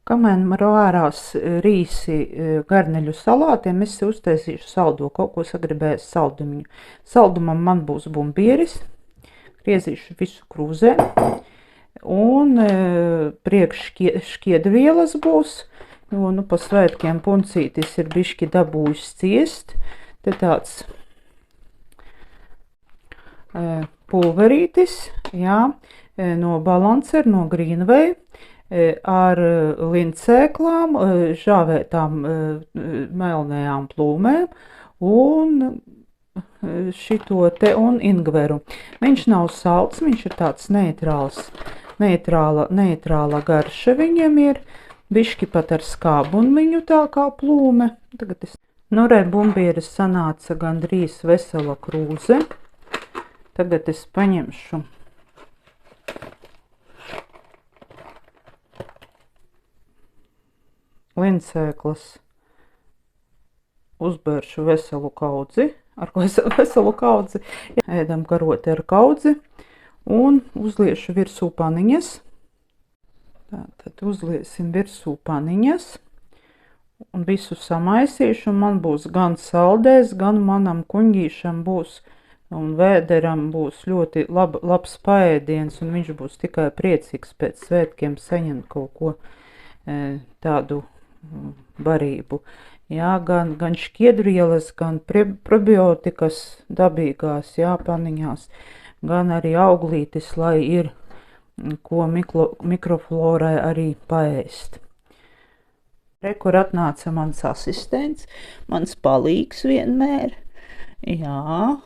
Kamēr man vārās rīsi garneļu salātiem, es uztaisīšu saldo, kaut ko sagribēju saldumiņu. Saldumam man būs bumbieris, griezīšu visu krūzē, un priekš šķiedvielas būs, jo, nu, pa svētkiem puncītis ir bišķi dabūjis ciest, te tāds pulverītis, jā, no Balancer, no Greenway, ar lincēklām, žāvētām melnējām plūmēm un šito te un ingveru. Viņš nav salds, viņš ir tāds neitrāla garša viņam ir, bišķi pat ar skābunmiņu tā kā plūme. Tagad nu, re, bumbieris sanāca gandrīz vesela krūze. Tagad es paņemšu lincēklas, uzbēršu veselu kaudzi, veselu kaudzi, ēdam karoti ar kaudzi un uzliešu virsū paniņas. Tātad uzliesim virsū paniņas un visu samaisīšu, un man būs gan saldēs, gan manam kuņģīšam būs un vēderam būs ļoti labs paēdiens, un viņš būs tikai priecīgs pēc svētkiem saņemt kaut ko tādu barību. Jā, gan šķiedvielas, gan probiotikas dabīgās, jā, paniņās, gan arī auglītis, lai ir ko mikroflorai arī paēst. Re, kur atnāca mans asistents, mans palīgs vienmēr. Jā.